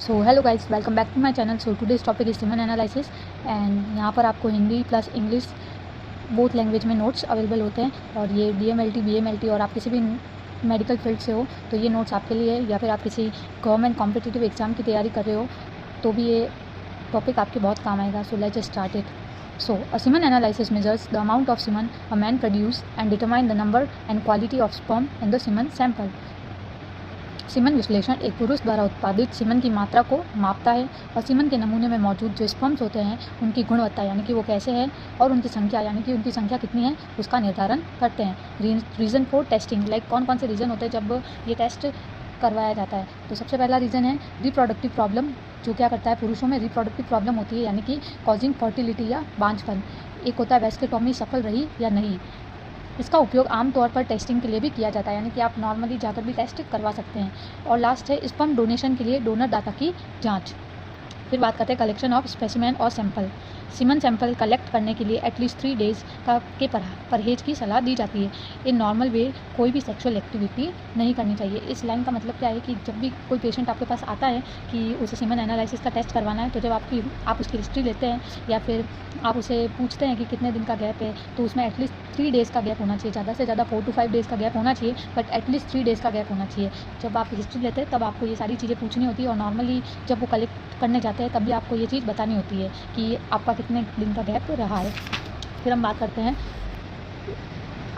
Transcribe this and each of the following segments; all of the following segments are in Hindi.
So hello guys, welcome back to my channel. So today's topic is semen analysis and यहाँ पर आपको Hindi plus English both language में नोट्स अवेलेबल होते हैं। और ये DMLT BMLT और आप किसी भी मेडिकल फील्ड से हो तो ये नोट्स आपके लिए है, या फिर आप किसी गवर्नमेंट कॉम्पिटिटिव एग्जाम की तैयारी कर रहे हो तो भी ये टॉपिक आपके बहुत काम आएगा। So let's start it. So, a semen analysis measures the amount of semen a man produce and determine the number and quality of sperm in the semen sample. Semen विश्लेषण एक पुरुष द्वारा उत्पादित सीमन की मात्रा को मापता है और सीमन के नमूने में मौजूद जो स्पर्म्स होते हैं उनकी गुणवत्ता यानी कि वो कैसे हैं और उनकी संख्या यानी कि उनकी संख्या कितनी है उसका निर्धारण करते हैं। रीज़न फॉर टेस्टिंग, लाइक कौन कौन से रीज़न होते हैं जब ये टेस्ट करवाया जाता है। तो सबसे पहला रीज़न है रिप्रोडक्टिव प्रॉब्लम, जो क्या करता है पुरुषों में रिप्रोडक्टिव प्रॉब्लम होती है यानी कि कॉजिंग फर्टिलिटी या बांझपन। एक होता है वेस्केटोमी सफल रही या नहीं। इसका उपयोग आमतौर पर टेस्टिंग के लिए भी किया जाता है यानी कि आप नॉर्मली जाकर भी टेस्ट करवा सकते हैं। और लास्ट है स्पर्म डोनेशन के लिए डोनर डाटा की जांच। फिर बात करते हैं कलेक्शन ऑफ स्पेसिमेन और सैंपल। सीमन सैंपल कलेक्ट करने के लिए एटलीस्ट 3 डेज़ के परहेज की सलाह दी जाती है। इन नॉर्मल वे कोई भी सेक्सुअल एक्टिविटी नहीं करनी चाहिए। इस लाइन का मतलब क्या है कि जब भी कोई पेशेंट आपके पास आता है कि उसे सीमन एनालिसिस का टेस्ट करवाना है, तो जब आप उसकी हिस्ट्री लेते हैं या फिर आप उसे पूछते हैं कि कितने दिन का गैप है, तो उसमें एटलीस्ट 3 डेज़ का गैप होना चाहिए। ज़्यादा से ज़्यादा 4 to 5 डेज़ का गैप होना चाहिए, बट एटलीस्ट 3 डेज़ का गैप होना चाहिए। जब आप हिस्ट्री लेते हैं तब आपको ये सारी चीज़ें पूछनी होती है और नॉर्मली जब वो कलेक्ट करने जाते हैं तब भी आपको ये चीज़ बतानी होती है कि आपका कितने दिन का गैप रहा है। फिर हम बात करते हैं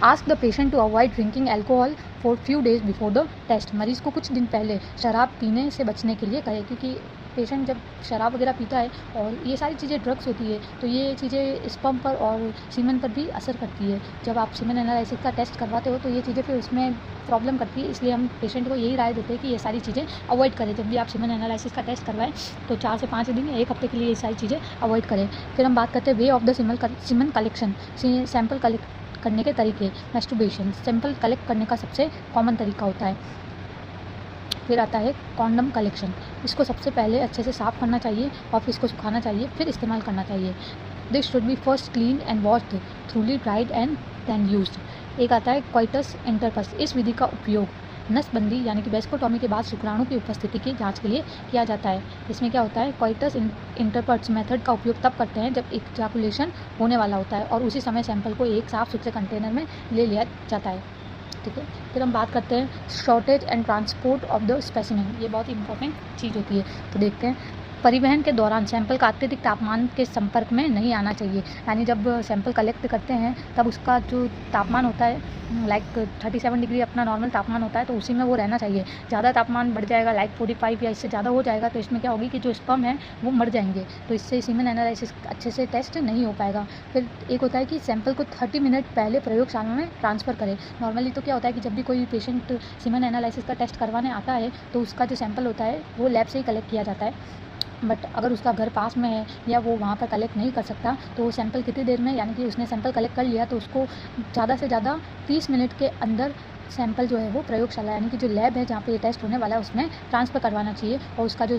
ask the patient to avoid drinking alcohol for few days before the test. मरीज़ को कुछ दिन पहले शराब पीने से बचने के लिए कहें, क्योंकि पेशेंट जब शराब वगैरह पीता है और ये सारी चीज़ें ड्रग्स होती है तो ये चीज़ें स्पर्म पर और सीमन पर भी असर करती है। जब आप सीमन एनालिसिस का टेस्ट करवाते हो तो ये चीज़ें फिर उसमें प्रॉब्लम करती है, इसलिए हम पेशेंट को यही राय देते हैं कि ये सारी चीज़ें अवॉइड करें। जब भी आप सीमन एनालिसिस का टेस्ट करवाएं तो 4 से 5 दिन या 1 हफ्ते के लिए ये सारी चीज़ें अवॉइड करें। फिर हम बात करते हैं way of the semen collection, sample collect करने के तरीके। मैस्टरबेशन सैंपल कलेक्ट करने का सबसे कॉमन तरीका होता है। फिर आता है कॉन्डम कलेक्शन। इसको सबसे पहले अच्छे से साफ़ करना चाहिए और फिर इसको सुखाना चाहिए, फिर इस्तेमाल करना चाहिए। This should be first clean and washed thoroughly dried and then used. एक आता है कोइटस इंटरपस। इस विधि का उपयोग नसबंदी यानी कि वेस्कोटॉमी के बाद शुक्राणु की उपस्थिति की जांच के लिए किया जाता है। इसमें क्या होता है, कोइटस इंटरपर्ट्स मेथड का उपयोग तब करते हैं जब इजैकुलेशन होने वाला होता है और उसी समय सैंपल को एक साफ सुथरे कंटेनर में ले लिया जाता है। ठीक है, फिर हम बात करते हैं shortage and transport of the specimen. ये बहुत इंपॉर्टेंट चीज़ होती है। तो देखते हैं परिवहन के दौरान सैंपल का अत्यधिक तापमान के संपर्क में नहीं आना चाहिए। यानी जब सैंपल कलेक्ट करते हैं तब उसका जो तापमान होता है लाइक 37 डिग्री अपना नॉर्मल तापमान होता है तो उसी में वो रहना चाहिए। ज़्यादा तापमान बढ़ जाएगा लाइक 45 या इससे ज़्यादा हो जाएगा तो इसमें क्या होगी कि जो स्पर्म है वो मर जाएंगे, तो इससे सीमन एनालिसिस अच्छे से टेस्ट नहीं हो पाएगा। फिर एक होता है कि सैंपल को 30 मिनट पहले प्रयोगशाला में ट्रांसफ़र करें। नॉर्मली तो क्या होता है कि जब भी कोई पेशेंट सीमन एनालिसिस का टेस्ट करवाने आता है तो उसका जो सैंपल होता है वो लैब से ही कलेक्ट किया जाता है, बट अगर उसका घर पास में है या वो वहाँ पर कलेक्ट नहीं कर सकता तो वो सैंपल कितनी देर में, यानी कि उसने सैंपल कलेक्ट कर लिया तो उसको ज़्यादा से ज़्यादा 30 मिनट के अंदर सैंपल जो है वो प्रयोगशाला यानी कि जो लैब है जहाँ पे ये टेस्ट होने वाला है उसमें ट्रांसफ़र करवाना चाहिए। और उसका जो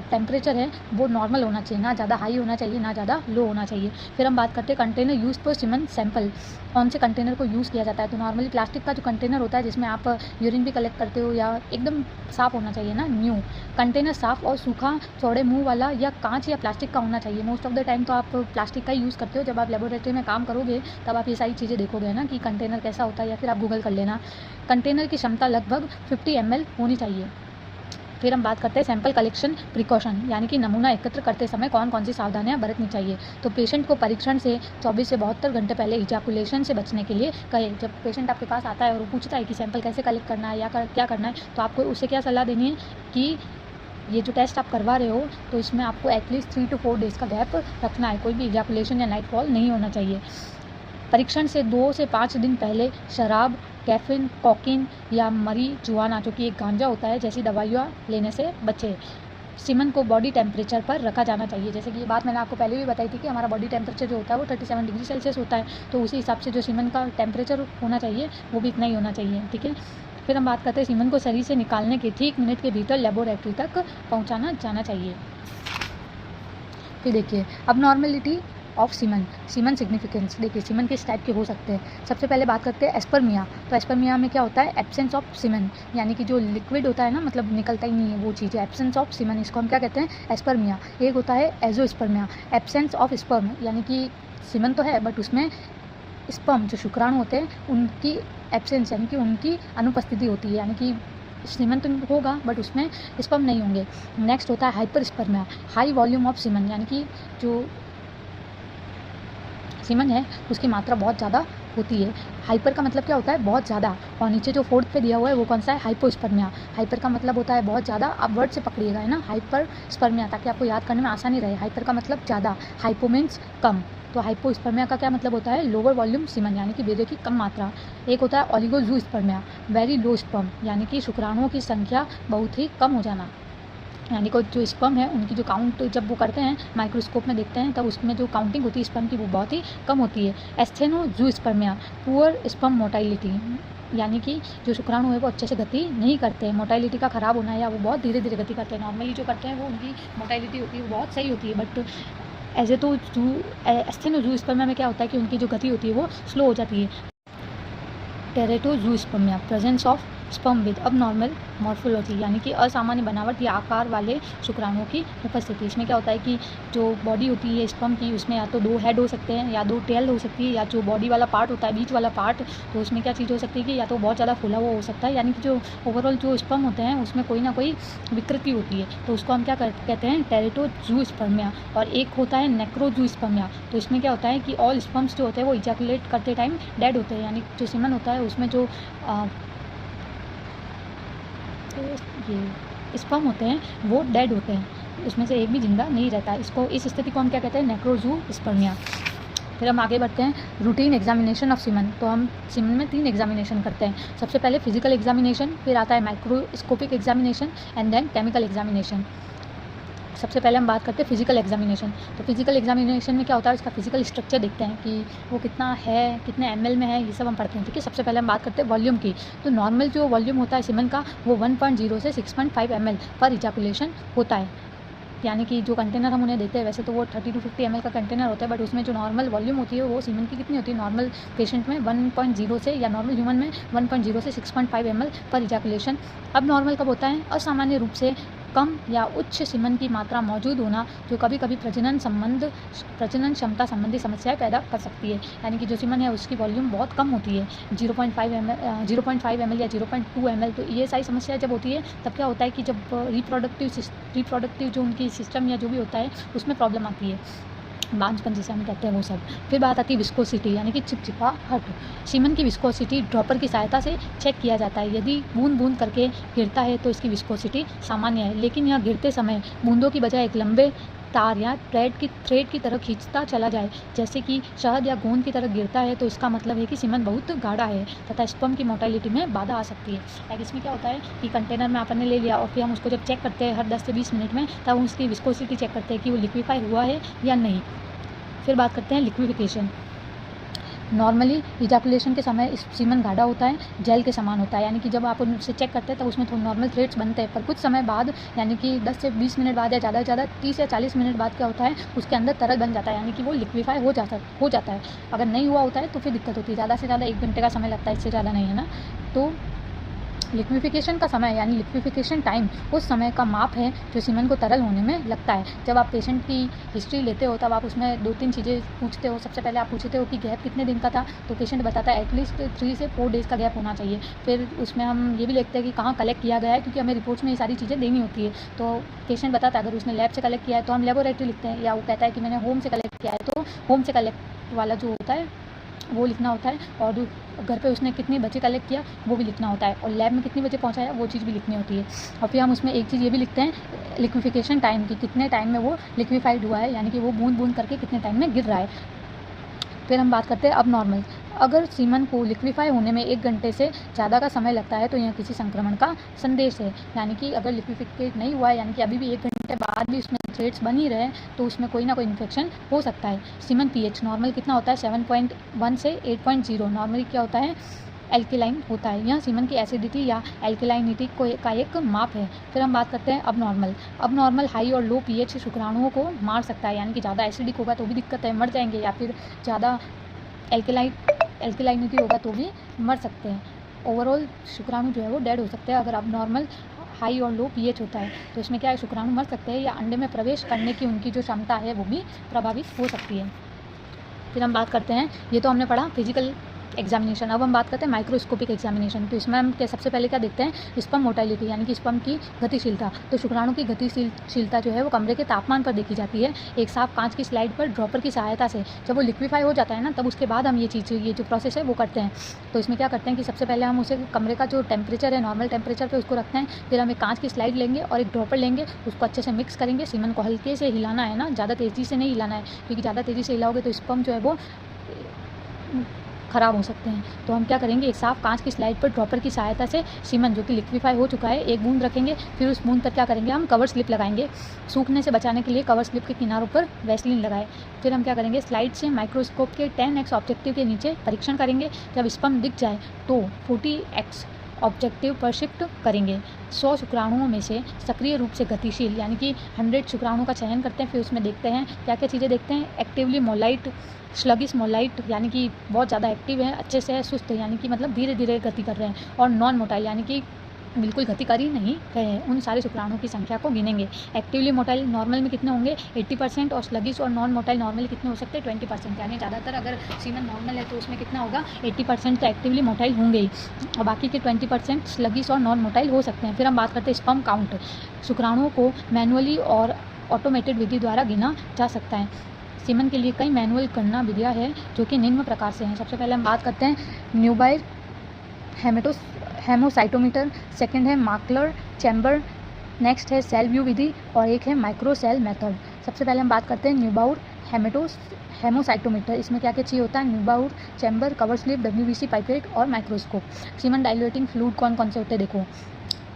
टेम्परेचर है वो नॉर्मल होना चाहिए, ना ज़्यादा हाई होना चाहिए ना ज़्यादा लो होना चाहिए। फिर हम बात करते हैं container use for semen sample. कौन से कंटेनर को यूज़ किया जाता है, तो नॉर्मली प्लास्टिक का जो कंटेनर होता है जिसमें आप यूरिन भी कलेक्ट करते हो या एकदम साफ़ होना चाहिए ना, न्यू कंटेनर साफ़ और सूखा चौड़े मुँह वाला या कांच या प्लास्टिक का होना चाहिए। मोस्ट ऑफ द टाइम तो आप प्लास्टिक का ही यूज़ करते हो। जब आप लेबोरेटरी में काम करोगे तब आप ये सारी चीज़ें देखोगे ना कि कंटेनर कैसा होता है, या फिर आप गूगल कर लेना। कंटेनर की क्षमता लगभग 50 ml होनी चाहिए। फिर हम बात करते हैं सैंपल कलेक्शन प्रिकॉशन, यानी कि नमूना एकत्र करते समय कौन कौन सी सावधानियां बरतनी चाहिए। तो पेशेंट को परीक्षण से 24 से 72 घंटे पहले इजैकुलेशन से बचने के लिए कहें। जब पेशेंट आपके पास आता है और वो पूछता है कि सैंपल कैसे कलेक्ट करना है या क्या करना है, तो आपको उसे क्या सलाह देनी है कि ये जो टेस्ट आप करवा रहे हो तो इसमें आपको एटलीस्ट 3 to 4 डेज़ का गैप रखना है। कोई भी इजैकुलेशन या नाइटफॉल नहीं होना चाहिए। परीक्षण से 2 से 5 दिन पहले शराब, कैफीन, कोकीन या marijuana जो कि एक गांजा होता है जैसी दवाइयाँ लेने से बचें। सीमन को बॉडी टेम्परेचर पर रखा जाना चाहिए। जैसे कि ये बात मैंने आपको पहले भी बताई थी कि हमारा बॉडी टेम्परेचर जो होता है वो 37 डिग्री सेल्सियस होता है, तो उसी हिसाब से जो सीमन का टेम्परेचर होना चाहिए वो भी इतना ही होना चाहिए। ठीक है, फिर हम बात करते हैं सीमन को शरीर से निकालने के ठीक मिनट के भीतर लेबोरेटरी तक पहुँचाना जाना चाहिए। फिर देखिए अब normality of semen. Semen significance, देखिए सीमन किस टाइप के हो सकते हैं। सबसे पहले बात करते हैं एस्पर्मिया। तो एस्पर्मिया में क्या होता है, एब्सेंस ऑफ सीमन, यानी कि जो लिक्विड होता है ना, मतलब निकलता ही नहीं है वो चीज़ है, एब्सेंस ऑफ सीमन, इसको हम क्या कहते हैं, एस्पर्मिया। एक होता है एजोस्पर्मिया, एब्सेंस ऑफ स्पर्म, यानी कि सीमन तो है बट उसमें स्पर्म जो शुक्राणु होते हैं उनकी एब्सेंस, यानी कि उनकी अनुपस्थिति होती है, यानी कि सीमन तो होगा बट उसमें स्पर्म नहीं होंगे। नेक्स्ट होता है हाइपरस्पर्मिया, हाई वॉल्यूम ऑफ सीमन, यानी कि जो सीमन है उसकी मात्रा बहुत ज़्यादा होती है। हाइपर का मतलब क्या होता है, बहुत ज़्यादा, और नीचे जो फोर्थ पे दिया हुआ है वो कौन सा है, हाइपोस्पर्मिया। हाइपर का मतलब होता है बहुत ज़्यादा, आप वर्ड से पकड़िएगा है ना, हाइपर स्पर्मिया, ताकि आपको याद करने में आसानी रहे। हाइपर का मतलब ज़्यादा, हाइपो मीन्स कम, तो हाइपोस्पर्मिया का क्या मतलब होता है, लोअर वॉल्यूम सीमन, यानी कि वीर्य की कम मात्रा। एक होता है ओलिगोजूस्पर्मिया, वेरी लो स्पर्म, यानी कि शुक्राणुओं की संख्या बहुत ही कम हो जाना, यानी कि जो स्पर्म है उनकी जो काउंट जब वो करते हैं माइक्रोस्कोप में देखते हैं तब उसमें जो काउंटिंग होती है स्पर्म की वो बहुत ही कम होती है। एस्थेनोजूस्पर्मिया, पुअर स्पर्म मोटाइलिटी, यानी कि जो शुक्राणु है वो अच्छे से गति नहीं करते हैं, मोटाइलिटी का ख़राब होना है या वो बहुत धीरे धीरे गति करते हैं। नॉर्मली जो करते हैं वो उनकी मोटाइलिटी होती है वो बहुत सही होती है, बट ऐसे तो एस्थेनोजूस्पर्मिया में क्या होता है कि उनकी जो गति होती है वो स्लो हो जाती है। Teratozoospermia, presence of sperm with abnormal morphology, यानी कि असामान्य बनावट या आकार वाले शुक्राणुओं की उपस्थिति। इसमें क्या होता है कि जो बॉडी होती है स्पर्म की उसमें या तो 2 हेड हो सकते हैं या 2 टेल हो सकती है, या जो बॉडी वाला पार्ट होता है बीच वाला पार्ट, तो उसमें क्या चीज़ हो सकती है कि या तो बहुत ज़्यादा फूला हुआ हो सकता है, यानी कि जो ओवरऑल जो स्पर्म होते हैं उसमें कोई ना कोई विकृति होती है, तो उसको हम क्या कहते हैं, टेरेटोजूस्पर्मिया। और एक होता है नेक्रोजूस्पर्मिया, तो इसमें क्या होता है कि ऑल स्पर्म्स जो होते हैं वो इजैकुलेट करते टाइम डेड होते हैं, यानी जो सीमन होता है उसमें जो ये स्पर्म होते हैं वो डेड होते हैं, उसमें से एक भी जिंदा नहीं रहता। इसको, इस स्थिति को हम क्या कहते हैं, नेक्रोजूस्पर्मिया। फिर हम आगे बढ़ते हैं रूटीन एग्जामिनेशन ऑफ सीमन। तो हम सीमन में 3 एग्जामिनेशन करते हैं। सबसे पहले फिजिकल एग्जामिनेशन, फिर आता है microscopic examination and then chemical examination. सबसे पहले हम बात करते हैं फिजिकल एग्जामिनेशन। तो फिजिकल एग्जामिनेशन में क्या होता है, उसका फिजिकल स्ट्रक्चर देखते हैं कि वो कितना है, कितने ml में है, ये सब हम पढ़ते हैं, ठीक है। सबसे पहले हम बात करते हैं वॉल्यूम की। तो नॉर्मल जो वॉल्यूम होता है सीमन का वो 1.0 से 6.5 ml पर इजैकुलेशन होता है, यानी कि जो कंटेनर हम उन्हें देते हैं वैसे तो वो 30 to 50 ml का कंटेनर होता है, बट उसमें जो नॉर्मल वॉल्यूम होती है वो सीमन की कितनी होती है, नॉर्मल पेशेंट में 1.0 से, या नॉर्मल ह्यूमन में 1.0 से 6.5 ml पर इजैकुलेशन। अब नॉर्मल कब होता है, असामान्य रूप से कम या उच्च सीमन की मात्रा मौजूद होना, जो कभी कभी प्रजनन क्षमता संबंधी समस्याएं पैदा कर सकती है, यानी कि जो सीमन है उसकी वॉल्यूम बहुत कम होती है, 0.5 ml या 0.2 ml। तो ये सारी समस्याएं जब होती है तब क्या होता है कि जब रिप्रोडक्टिव जो उनकी सिस्टम या जो भी होता है उसमें प्रॉब्लम आती है, बांझपन जिसे हम कहते हैं वो सब। फिर बात आती है विस्कोसिटी, यानी कि चिपचिपाहट। सीमन की विस्कोसिटी ड्रॉपर की सहायता से चेक किया जाता है। यदि बूंद बूंद करके गिरता है तो इसकी विस्कोसिटी सामान्य है, लेकिन यह गिरते समय बूंदों की बजाय एक लंबे तार या थ्रेड की तरह खींचता चला जाए, जैसे कि शहद या गोंद की तरह गिरता है, तो इसका मतलब है कि सीमन बहुत गाढ़ा है तथा स्पर्म की मोटाइलिटी में बाधा आ सकती है। लाइक इसमें क्या होता है कि कंटेनर में आपने ले लिया और फिर हम उसको जब चेक करते हैं हर 10 से 20 मिनट में, तब हम उसकी विस्कोसिटी चेक करते हैं कि वो लिक्विफाई हुआ है या नहीं। फिर बात करते हैं लिक्विफिकेशन। नॉर्मली इजैकुलेशन के समय सीमन गाढ़ा होता है, जेल के समान होता है, यानी कि जब आप उनसे चेक करते हैं तब उसमें थोड़े नॉर्मल थ्रेड्स बनते हैं, पर कुछ समय बाद, यानी कि 10 से 20 मिनट बाद या ज़्यादा से ज़्यादा 30 या 40 मिनट बाद क्या होता है, उसके अंदर तरल बन जाता है, यानी कि वो लिक्विफाई हो जाता है। अगर नहीं हुआ होता है तो फिर दिक्कत होती है, ज़्यादा से ज़्यादा 1 घंटे का समय लगता है, इससे ज़्यादा नहीं, है ना। तो लिक्विफिकेशन का समय यानी लिक्विफिकेशन टाइम उस समय का माप है जो सीमन को तरल होने में लगता है। जब आप पेशेंट की हिस्ट्री लेते हो तब आप उसमें 2-3 चीज़ें पूछते हो। सबसे पहले आप पूछते हो कि गैप कितने दिन का था, तो पेशेंट बताता है एटलीस्ट 3 से 4 डेज़ का गैप होना चाहिए। फिर उसमें हम ये भी लिखते हैं कि कहाँ कलेक्ट किया गया है, क्योंकि हमें रिपोर्ट्स में ये सारी चीज़ें देनी होती है। तो पेशेंट बताता है अगर उसने लैब से कलेक्ट किया है तो हम लेबोरेटरी लिखते हैं, या वो कहता है कि मैंने होम से कलेक्ट किया है तो होम से कलेक्ट वाला जो होता है वो लिखना होता है, और जो घर पे उसने कितने बजे कलेक्ट किया वो भी लिखना होता है, और लैब में कितने बजे पहुंचाया वो चीज़ भी लिखनी होती है। और फिर हम उसमें एक चीज़ ये भी लिखते हैं लिक्विफिकेशन टाइम की, कितने टाइम में वो लिक्विफाइड हुआ है, यानी कि वो बूंद बूंद करके कितने टाइम में गिर रहा है। फिर हम बात करते हैं अब नॉर्मल। अगर सीमन को लिक्विफाई होने में 1 घंटे से ज़्यादा का समय लगता है तो यह किसी संक्रमण का संदेश है, यानी कि अगर लिक्विफिकेट नहीं हुआ है, यानी कि अभी भी 1 घंटे बाद भी उसमें थ्रेड्स बन ही रहे, तो उसमें कोई ना कोई इन्फेक्शन हो सकता है। सीमन पीएच नॉर्मल कितना होता है, 7.1 से 8.0। नॉर्मली क्या होता है एल्केलाइन होता है। यह सीमन की एसिडिटी या एल्केलाइनिटी का एक माप है। फिर हम बात करते हैं अब नॉर्मल हाई और लो पीएच शुक्राणुओं को मार सकता है, यानी कि ज़्यादा एसिडिक होगा तो भी दिक्कत है, मर जाएंगे, या फिर ज़्यादा एल्केलाइनिटी होगा तो भी मर सकते हैं। ओवरऑल शुक्राणु जो है वो डेड हो सकते हैं अगर अब नॉर्मल हाई और लो पीएच होता है। तो इसमें क्या है, शुक्राणु मर सकते हैं या अंडे में प्रवेश करने की उनकी जो क्षमता है वो भी प्रभावित हो सकती है। फिर हम बात करते हैं, ये तो हमने पढ़ा फिजिकल एग्जामिनेशन। अब हम बात करते हैं माइक्रोस्कोपिक एग्जामिनेशन। तो इसमें हम सबसे पहले क्या देखते हैं, स्पर्म मोटाइलिटी यानी कि स्पर्म की गतिशीलता। तो शुक्राणु की गतिशीलता जो है वो कमरे के तापमान पर देखी जाती है एक साफ कांच की स्लाइड पर ड्रॉपर की सहायता से। जब वो लिक्विफाई हो जाता है ना, तब उसके बाद हम ये जो प्रोसेस है वो करते हैं। तो इसमें क्या करते हैं कि सबसे पहले हम उसे कमरे का जो टेम्परेचर है नॉर्मल टेम्परेचर पर उसको रखते हैं। फिर हम एक कांच की स्लाइड लेंगे और एक ड्रॉपर लेंगे, उसको अच्छे से मिक्स करेंगे। सीमन को हल्के से हिलाना है ना, ज़्यादा तेज़ी से नहीं हिलाना है, क्योंकि ज़्यादा तेज़ी से हिलाओगे तो स्पर्म जो है वो ख़राब हो सकते हैं। तो हम क्या करेंगे, एक साफ कांच की स्लाइड पर ड्रॉपर की सहायता से सीमन जो कि लिक्विफाई हो चुका है एक बूंद रखेंगे। फिर उस बूंद पर क्या करेंगे, हम कवर स्लिप लगाएंगे। सूखने से बचाने के लिए कवर स्लिप के किनारों पर वैसलीन लगाए। फिर हम क्या करेंगे, स्लाइड से माइक्रोस्कोप के 10x ऑब्जेक्टिव के नीचे परीक्षण करेंगे। जब स्पर्म दिख जाए तो 40x ऑब्जेक्टिव पर शिफ्ट करेंगे। 100 शुक्राणुओं में से सक्रिय रूप से गतिशील यानी कि 100 शुक्राणुओं का चयन करते हैं। फिर उसमें देखते हैं क्या क्या चीज़ें देखते हैं, एक्टिवली मोलाइट, स्लगिस मोलाइट यानी कि बहुत ज़्यादा एक्टिव है, अच्छे से है, सुस्त यानी कि मतलब धीरे धीरे गति कर रहे हैं, और नॉन मोटाइल यानी कि बिल्कुल गति कर ही नहीं रहे हैं। उन सारे शुक्राणुओं की संख्या को गिनेंगे। एक्टिवली मोटाइल नॉर्मल में कितने होंगे, 80%, और स्लगिस और नॉन मोटाइल नॉर्मली कितने हो सकते हैं, 20%। यानी ज़्यादातर अगर सीमन नॉर्मल है तो उसमें कितना होगा, 80% तो एक्टिवली मोटाइल होंगे ही, और बाकी के 20% स्लगिस और नॉन मोटाइल हो सकते हैं। फिर हम बात करते हैं स्पर्म काउंट। शुक्राणुओं को मैनुअली और ऑटोमेटेड विधि द्वारा गिना जा सकता है। सीमन के लिए कई मैनुअल गणना विधियाँ हैं जो कि निम्न प्रकार से हैं। सबसे पहले हम बात करते हैं न्यूबायर हेमोसाइटोमीटर, सेकंड है मार्कलर चैम्बर, नेक्स्ट है सेल व्यू विधि, और एक है माइक्रो सेल मेथड। सबसे पहले हम बात करते हैं न्यूबाउर हेमोसाइटोमीटर। इसमें क्या क्या चाहिए होता है, Neubauer chamber, cover slip, WBC pipette और माइक्रोस्कोप। सीमन डाइल्यूटिंग फ्लूइड कौन कौन से होते हैं, देखो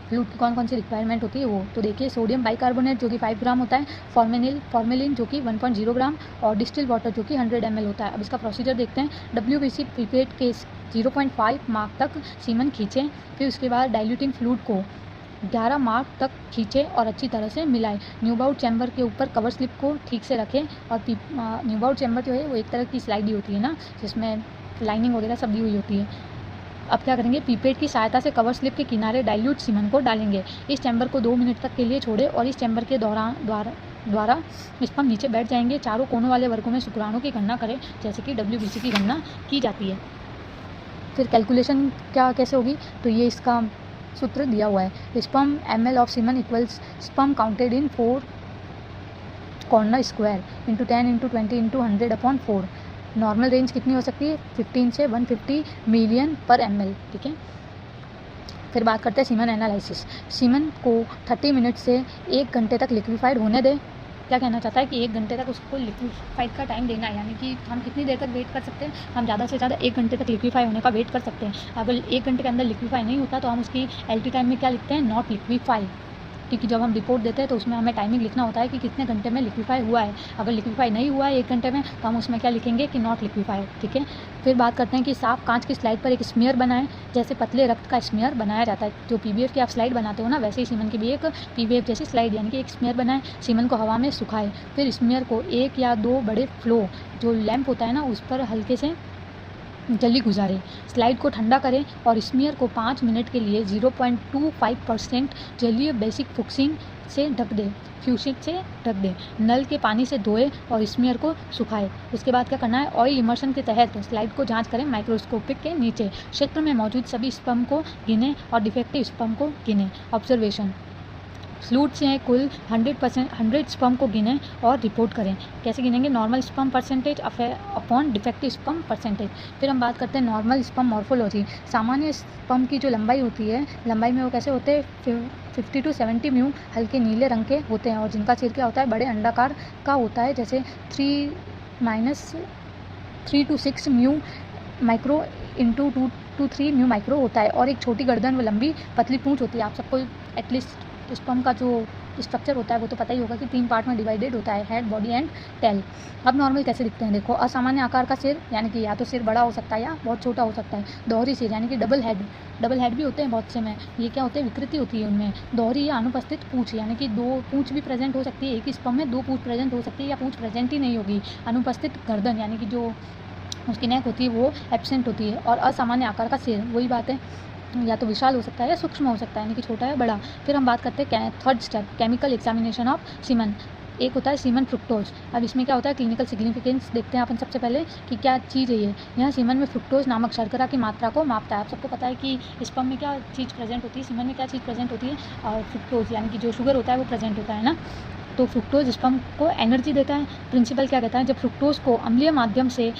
फ्लूइड की कौन कौन सी रिक्वायरमेंट होती है वो तो देखिए, सोडियम बाइकार्बोनेट जो कि 5 ग्राम होता है, फॉर्मेलिन जो कि 1.0 ग्राम, और डिस्टिल वाटर जो कि 100 ml होता है। अब इसका प्रोसीजर देखते हैं। WBC पिपेट के 0.5 मार्क तक सीमन खींचें। फिर उसके बाद डाइल्यूटिंग फ्लूइड को 11 मार्क तक खींचें और अच्छी तरह से मिलाएं। न्यूबाउट चैम्बर के ऊपर कवर स्लिप को ठीक से रखें, और न्यूबाउट चैम्बर जो है वो एक तरह की स्लाइड ही होती है ना, जिसमें लाइनिंग वगैरह सब दी हुई होती है। अब क्या करेंगे, पीपेट की सहायता से कवर स्लिप के किनारे डाइल्यूट सीमन को डालेंगे। इस चैम्बर को 2 मिनट तक के लिए छोड़ें, और इस चैम्बर के द्वारा स्पर्म नीचे बैठ जाएंगे। चारों कोनों वाले वर्गों में शुक्राणु की गणना करें, जैसे कि WBC की गणना की जाती है। फिर कैलकुलेशन कैसे होगी, तो ये इसका सूत्र दिया हुआ है। Sperm ml of semen equals sperm counted in 4 corner square into 10 into 20 into 100/4। Normal range कितनी हो सकती है, 15 से 150 मिलियन पर ml, ठीक है। फिर बात करते हैं सीमन एनालिसिस। सीमन को 30 मिनट से 1 घंटे तक लिक्विफाइड होने दें। क्या कहना चाहता है कि 1 घंटे तक उसको लिक्विफाइड का टाइम देना है, यानी कि हम कितनी देर तक वेट कर सकते हैं, हम ज़्यादा से ज़्यादा 1 घंटे तक लिक्विफाई होने का वेट कर सकते हैं। अगर 1 घंटे के अंदर लिक्विफाई नहीं होता तो हम उसकी LT टाइम में क्या लिखते हैं, नॉट लिक्विफाई, क्योंकि जब हम रिपोर्ट देते हैं तो उसमें हमें टाइमिंग लिखना होता है कि कितने घंटे में लिक्विफाई हुआ है। अगर लिक्विफाई नहीं हुआ है 1 घंटे में तो हम उसमें क्या लिखेंगे कि नॉट लिक्विफाई, ठीक है। फिर बात करते हैं कि साफ कांच की स्लाइड पर एक स्मीयर बनाएं, जैसे पतले रक्त का स्मीयर बनाया जाता है। जो PVF की आप स्लाइड बनाते हो ना, वैसे ही सीमन की भी एक PVF जैसी स्लाइड यानी कि एक स्मीयर बनाएं। सीमन को हवा में सुखाएं। फिर स्मीयर को 1 या 2 बड़े फ्लो जो लैंप होता है ना उस पर हल्के से जल्दी गुजारें। स्लाइड को ठंडा करें और स्मीयर को 5 मिनट के लिए 0.25% जलीय बेसिक फ्यूसिंग से ढक दें। नल के पानी से धोएं और स्मीयर को सुखाएं। उसके बाद क्या करना है, ऑयल इमर्शन के तहत स्लाइड को जांच करें। माइक्रोस्कोपिक के नीचे क्षेत्र में मौजूद सभी स्पर्म को गिनें और डिफेक्टिव स्पर्म को गिनें। ऑब्जर्वेशन, फ्लूइड से कुल 100 स्पर्म को गिनें और रिपोर्ट करें। कैसे गिनेंगे, normal sperm percentage upon defective sperm percentage. फिर हम बात करते हैं नॉर्मल स्पर्म मॉर्फोलॉजी। सामान्य स्पर्म की जो लंबाई होती है, लंबाई में वो कैसे होते हैं, 50 to 70 म्यू हल्के नीले रंग के होते हैं, और जिनका सिर क्या होता है, बड़े अंडाकार का होता है, जैसे 3 to 6 mu micro into 2 to 3 mu micro होता है, और एक छोटी गर्दन व लंबी पतली पूंछ होती है। आप सबको एटलीस्ट स्पर्म का जो स्ट्रक्चर होता है वो तो पता ही होगा कि 3 पार्ट में डिवाइडेड होता है, हेड, बॉडी एंड टेल। अब नॉर्मल कैसे दिखते हैं देखो, असामान्य आकार का सिर, यानी कि या तो सिर बड़ा हो सकता है या बहुत छोटा हो सकता है। दोहरी सिर यानी कि डबल हेड भी होते हैं बहुत से में। ये क्या होते हैं, विकृति होती है उनमें। दोहरी या अनुपस्थित पूंछ, यानी कि 2 पूंछ भी प्रेजेंट हो सकती है, एक ही स्पर्म में 2 पूंछ प्रेजेंट हो सकती है या पूंछ प्रेजेंट ही नहीं होगी। अनुपस्थित गर्दन, यानी कि जो उसकी नेक होती है वो एब्सेंट होती है। और असामान्य आकार का सिर, वही बात है, या तो विशाल हो सकता है या सूक्ष्म हो सकता है, यानी कि छोटा या बड़ा। फिर हम बात करते हैं third step, chemical examination of semen. एक होता है सीमन फ्रुक्टोज। अब इसमें क्या होता है, क्लिनिकल सिग्निफिकेंस देखते हैं अपन सबसे पहले कि क्या चीज़ है ये। यह सीमन में फ्रुक्टोज नामक शर्करा की मात्रा को मापता है। आप सबको पता है कि स्पर्म में क्या चीज़ प्रेजेंट होती है, सीमन में क्या चीज़ प्रेजेंट होती है, और फ्रुक्टोज यानी कि जो शुगर होता है वो प्रेजेंट होता है ना। तो फ्रुक्टोज स्पर्म को एनर्जी देता है। प्रिंसिपल क्या कहता है, जब फ्रुक्टोज को अम्लीय माध्यम से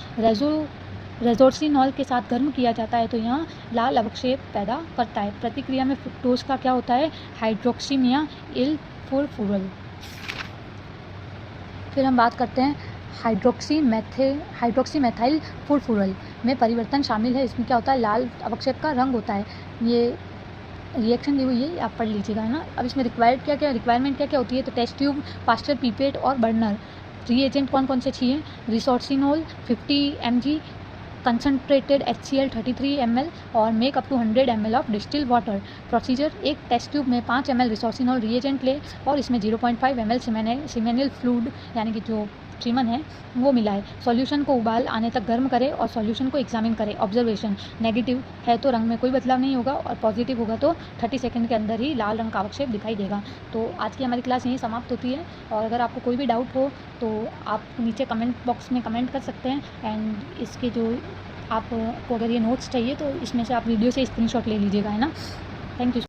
रेजोर्सिनॉल के साथ गर्म किया जाता है तो यह लाल अवक्षेप पैदा करता है। प्रतिक्रिया में फ्रुक्टोज का क्या होता है, हाइड्रोक्सीमिया इल फुरफुरल। फिर हम बात करते हैं हाइड्रोक्सी मेथाइल फुरफुरल में परिवर्तन शामिल है। इसमें क्या होता है, लाल अवक्षेप का रंग होता है। ये रिएक्शन दी हुई है, आप पढ़ लीजिएगा, है ना। अब इसमें रिक्वायरमेंट क्या क्या होती है, तो टेस्ट ट्यूब, पास्चर पीपेट और बर्नर। रिएजेंट कौन कौन से चाहिए, resorcinol 50 mg, concentrated HCl 33 ml और make up to 100 ml of distil water. Procedure, एक टेस्ट ट्यूब में 5 ml रिसोर्सिनोल रिएजेंट ले और इसमें 0.5 ml सीमेनिल फ्लूइड यानी कि जो सीमन है वो मिलाए। सॉल्यूशन को उबाल आने तक गर्म करें और सॉल्यूशन को एग्जामिन करें। ऑब्जर्वेशन, नेगेटिव है तो रंग में कोई बदलाव नहीं होगा और पॉजिटिव होगा तो 30 सेकंड के अंदर ही लाल रंग का अवक्षेप दिखाई देगा। तो आज की हमारी क्लास यहीं समाप्त होती है, और अगर आपको कोई भी डाउट हो तो आप नीचे कमेंट बॉक्स में कमेंट कर सकते हैं। एंड इसके जो आपको अगर ये नोट्स चाहिए तो इसमें से आप वीडियो से स्क्रीनशॉट ले लीजिएगा, है ना। Thank you.